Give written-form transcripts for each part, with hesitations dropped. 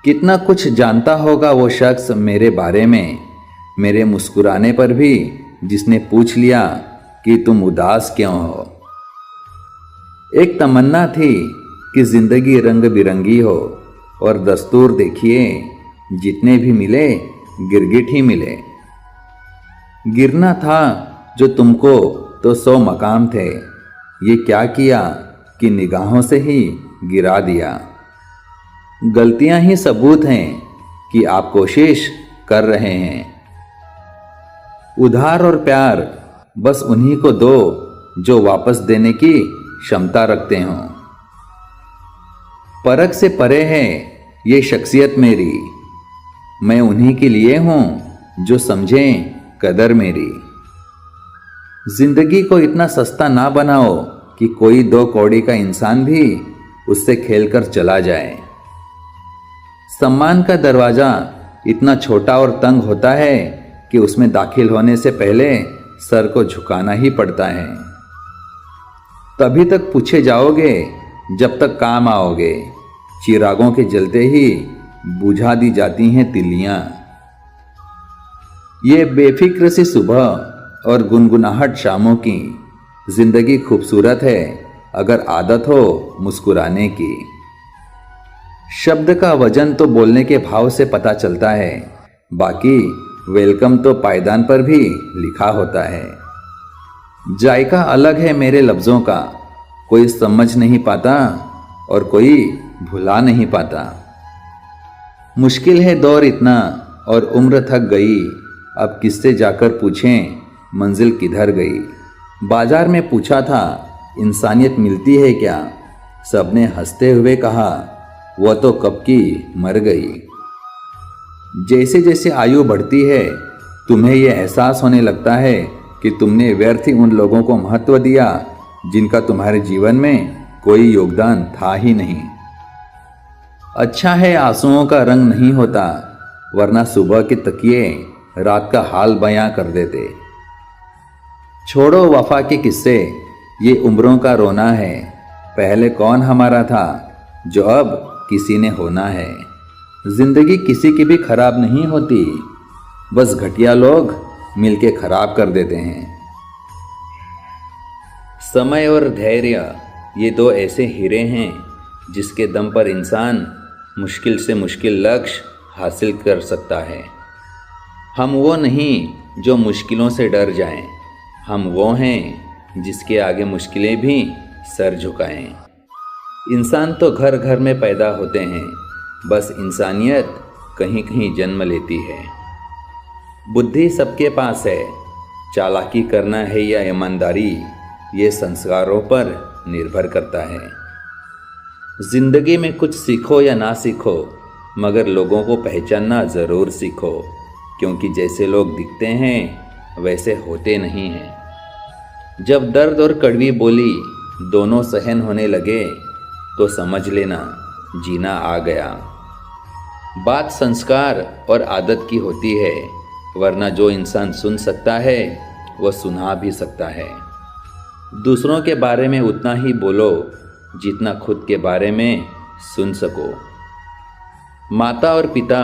कितना कुछ जानता होगा वो शख्स मेरे बारे में, मेरे मुस्कुराने पर भी जिसने पूछ लिया कि तुम उदास क्यों हो। एक तमन्ना थी कि जिंदगी रंग बिरंगी हो, और दस्तूर देखिए जितने भी मिले गिरगिट ही मिले। गिरना था जो तुमको तो 100 मकाम थे, ये क्या किया कि निगाहों से ही गिरा दिया। गलतियां ही सबूत हैं कि आप कोशिश कर रहे हैं। उधार और प्यार बस उन्हीं को दो जो वापस देने की क्षमता रखते हों। परख से परे है ये शख्सियत मेरी, मैं उन्हीं के लिए हूं जो समझें कदर मेरी। जिंदगी को इतना सस्ता ना बनाओ कि कोई 2 कौड़ी का इंसान भी उससे खेलकर चला जाए। सम्मान का दरवाजा इतना छोटा और तंग होता है कि उसमें दाखिल होने से पहले सर को झुकाना ही पड़ता है। तभी तक पूछे जाओगे जब तक काम आओगे, चिरागों के जलते ही बुझा दी जाती हैं तिलियां। ये बेफिक्र सी सुबह और गुनगुनाहट शामों की, जिंदगी खूबसूरत है अगर आदत हो मुस्कुराने की। शब्द का वजन तो बोलने के भाव से पता चलता है, बाकी वेलकम तो पायदान पर भी लिखा होता है। जायका अलग है मेरे लफ्ज़ों का, कोई समझ नहीं पाता और कोई भुला नहीं पाता। मुश्किल है दौर इतना और उम्र थक गई, अब किससे जाकर पूछें मंजिल किधर गई। बाजार में पूछा था इंसानियत मिलती है क्या, सबने हंसते हुए कहा वह तो कब की मर गई। जैसे जैसे आयु बढ़ती है तुम्हें यह एहसास होने लगता है कि तुमने व्यर्थ ही उन लोगों को महत्व दिया जिनका तुम्हारे जीवन में कोई योगदान था ही नहीं। अच्छा है आंसुओं का रंग नहीं होता, वरना सुबह के तकिए रात का हाल बयां कर देते। छोड़ो वफा के किस्से, ये उम्रों का रोना है, पहले कौन हमारा था जो अब किसी ने होना है। जिंदगी किसी की भी खराब नहीं होती, बस घटिया लोग मिलके खराब कर देते हैं। समय और धैर्य ये 2 ऐसे हीरे हैं जिसके दम पर इंसान मुश्किल से मुश्किल लक्ष्य हासिल कर सकता है। हम वो नहीं जो मुश्किलों से डर जाएं, हम वो हैं जिसके आगे मुश्किलें भी सर झुकाएं। इंसान तो घर घर में पैदा होते हैं, बस इंसानियत कहीं कहीं जन्म लेती है। बुद्धि सबके पास है, चालाकी करना है या ईमानदारी ये संस्कारों पर निर्भर करता है। जिंदगी में कुछ सीखो या ना सीखो, मगर लोगों को पहचानना ज़रूर सीखो, क्योंकि जैसे लोग दिखते हैं वैसे होते नहीं हैं। जब दर्द और कड़वी बोली दोनों सहन होने लगे तो समझ लेना जीना आ गया। बात संस्कार और आदत की होती है, वरना जो इंसान सुन सकता है वह सुना भी सकता है। दूसरों के बारे में उतना ही बोलो जितना खुद के बारे में सुन सको। माता और पिता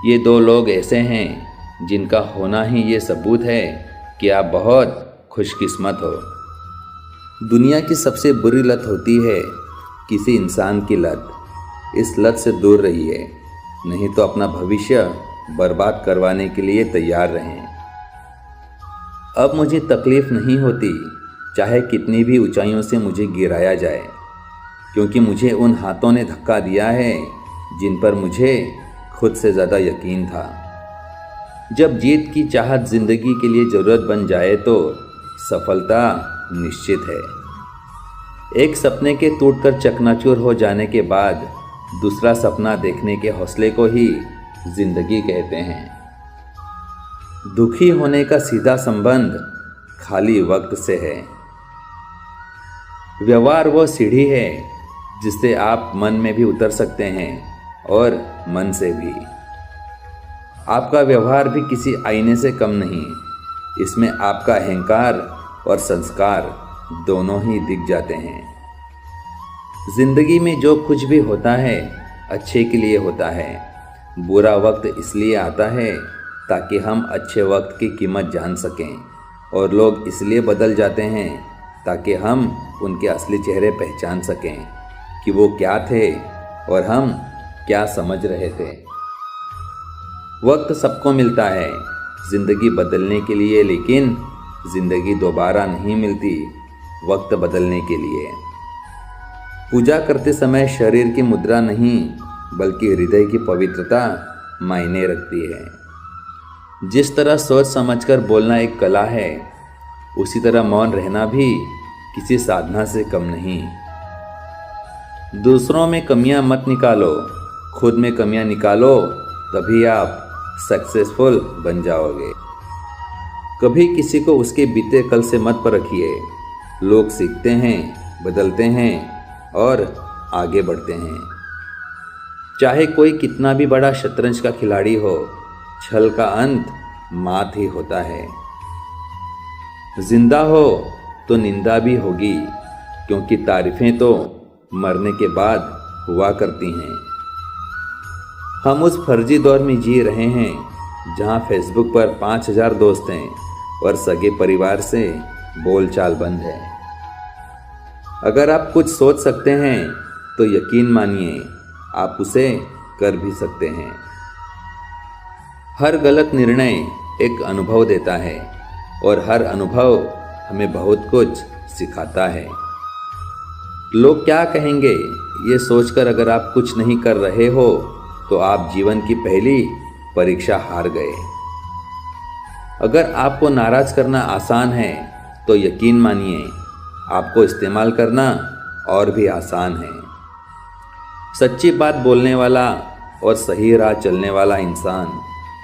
ये 2 लोग ऐसे हैं जिनका होना ही ये सबूत है कि आप बहुत खुशकिस्मत हो। दुनिया की सबसे बुरी लत होती है किसी इंसान की लत। इस लत से दूर रहिए, नहीं तो अपना भविष्य बर्बाद करवाने के लिए तैयार रहें। अब मुझे तकलीफ नहीं होती चाहे कितनी भी ऊंचाइयों से मुझे गिराया जाए, क्योंकि मुझे उन हाथों ने धक्का दिया है जिन पर मुझे खुद से ज़्यादा यकीन था। जब जीत की चाहत जिंदगी के लिए ज़रूरत बन जाए तो सफलता निश्चित है। एक सपने के टूटकर चकनाचूर हो जाने के बाद दूसरा सपना देखने के हौसले को ही जिंदगी कहते हैं। दुखी होने का सीधा संबंध खाली वक्त से है। व्यवहार वो सीढ़ी है जिससे आप मन में भी उतर सकते हैं और मन से भी। आपका व्यवहार भी किसी आईने से कम नहीं, इसमें आपका अहंकार और संस्कार दोनों ही दिख जाते हैं। जिंदगी में जो कुछ भी होता है अच्छे के लिए होता है। बुरा वक्त इसलिए आता है ताकि हम अच्छे वक्त की कीमत जान सकें, और लोग इसलिए बदल जाते हैं ताकि हम उनके असली चेहरे पहचान सकें कि वो क्या थे और हम क्या समझ रहे थे। वक्त सबको मिलता है ज़िंदगी बदलने के लिए, लेकिन ज़िंदगी दोबारा नहीं मिलती वक्त बदलने के लिए। पूजा करते समय शरीर की मुद्रा नहीं बल्कि हृदय की पवित्रता मायने रखती है। जिस तरह सोच समझकर बोलना एक कला है, उसी तरह मौन रहना भी किसी साधना से कम नहीं। दूसरों में कमियां मत निकालो, खुद में कमियां निकालो, तभी आप सक्सेसफुल बन जाओगे। कभी किसी को उसके बीते कल से मत परखिए। लोग सीखते हैं, बदलते हैं और आगे बढ़ते हैं। चाहे कोई कितना भी बड़ा शतरंज का खिलाड़ी हो, छल का अंत मात ही होता है। जिंदा हो तो निंदा भी होगी, क्योंकि तारीफें तो मरने के बाद हुआ करती हैं। हम उस फर्जी दौर में जी रहे हैं जहां फेसबुक पर 5000 दोस्त हैं और सगे परिवार से बोलचाल बंद है। अगर आप कुछ सोच सकते हैं तो यकीन मानिए आप उसे कर भी सकते हैं। हर गलत निर्णय एक अनुभव देता है और हर अनुभव हमें बहुत कुछ सिखाता है। लोग क्या कहेंगे ये सोचकर अगर आप कुछ नहीं कर रहे हो तो आप जीवन की पहली परीक्षा हार गए। अगर आपको नाराज करना आसान है तो यकीन मानिए आपको इस्तेमाल करना और भी आसान है। सच्ची बात बोलने वाला और सही राह चलने वाला इंसान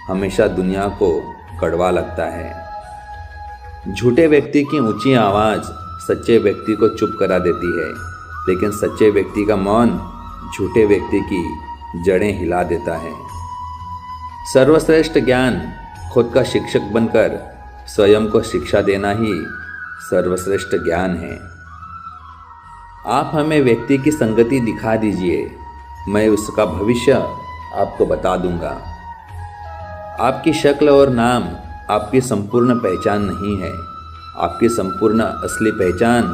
हमेशा दुनिया को कड़वा लगता है। झूठे व्यक्ति की ऊंची आवाज़ सच्चे व्यक्ति को चुप करा देती है, लेकिन सच्चे व्यक्ति का मौन झूठे व्यक्ति की जड़ें हिला देता है। सर्वश्रेष्ठ ज्ञान खुद का शिक्षक बनकर स्वयं को शिक्षा देना ही सर्वश्रेष्ठ ज्ञान है। आप हमें व्यक्ति की संगति दिखा दीजिए, मैं उसका भविष्य आपको बता दूंगा। आपकी शक्ल और नाम आपकी संपूर्ण पहचान नहीं है। आपकी संपूर्ण असली पहचान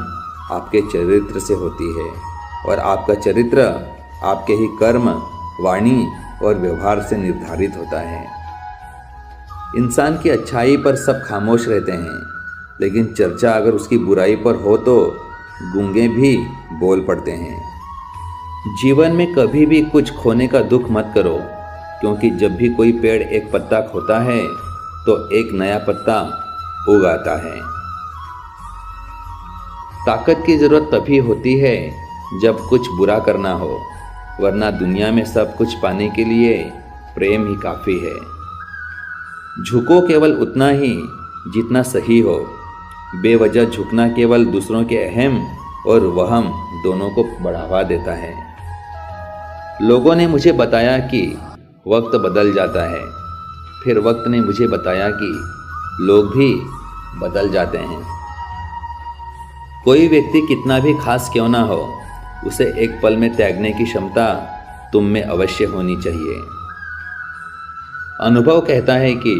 आपके चरित्र से होती है, और आपका चरित्र आपके ही कर्म, वाणी और व्यवहार से निर्धारित होता है। इंसान की अच्छाई पर सब खामोश रहते हैं, लेकिन चर्चा अगर उसकी बुराई पर हो तो गूंगे भी बोल पड़ते हैं। जीवन में कभी भी कुछ खोने का दुख मत करो, क्योंकि जब भी कोई पेड़ एक पत्ता खोता है तो एक नया पत्ता उग आता है। ताकत की जरूरत तभी होती है जब कुछ बुरा करना हो, वरना दुनिया में सब कुछ पाने के लिए प्रेम ही काफ़ी है। झुको केवल उतना ही जितना सही हो। बेवजह झुकना केवल दूसरों के अहम और वहम दोनों को बढ़ावा देता है। लोगों ने मुझे बताया कि वक्त बदल जाता है, फिर वक्त ने मुझे बताया कि लोग भी बदल जाते हैं। कोई व्यक्ति कितना भी खास क्यों ना हो, उसे एक पल में त्यागने की क्षमता तुम में अवश्य होनी चाहिए। अनुभव कहता है कि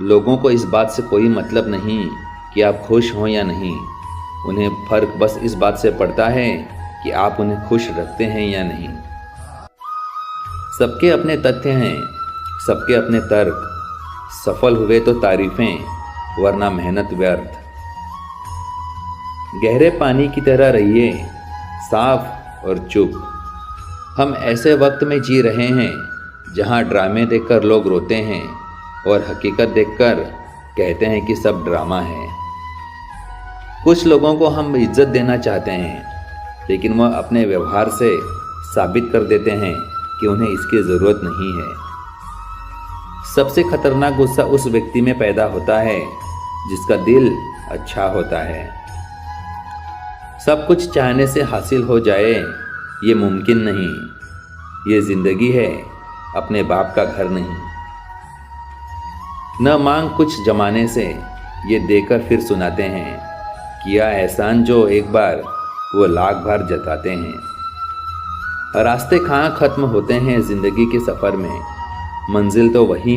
लोगों को इस बात से कोई मतलब नहीं कि आप खुश हों या नहीं। उन्हें फर्क बस इस बात से पड़ता है कि आप उन्हें खुश रखते हैं या नहीं। सबके अपने तथ्य हैं, सबके अपने तर्क। सफल हुए तो तारीफें, वरना मेहनत व्यर्थ। गहरे पानी की तरह रहिए, साफ और चुप। हम ऐसे वक्त में जी रहे हैं जहां ड्रामे देखकर लोग रोते हैं और हकीकत देखकर कहते हैं कि सब ड्रामा है। कुछ लोगों को हम इज्जत देना चाहते हैं, लेकिन वह अपने व्यवहार से साबित कर देते हैं कि उन्हें इसकी ज़रूरत नहीं है। सबसे खतरनाक गुस्सा उस व्यक्ति में पैदा होता है जिसका दिल अच्छा होता है। सब कुछ चाहने से हासिल हो जाए ये मुमकिन नहीं। ये ज़िंदगी है, अपने बाप का घर नहीं। न मांग कुछ जमाने से, ये देकर फिर सुनाते हैं। किया एहसान जो एक बार वो लाख बार जताते हैं। रास्ते कहाँ ख़त्म होते हैं ज़िंदगी के सफ़र में, मंजिल तो वही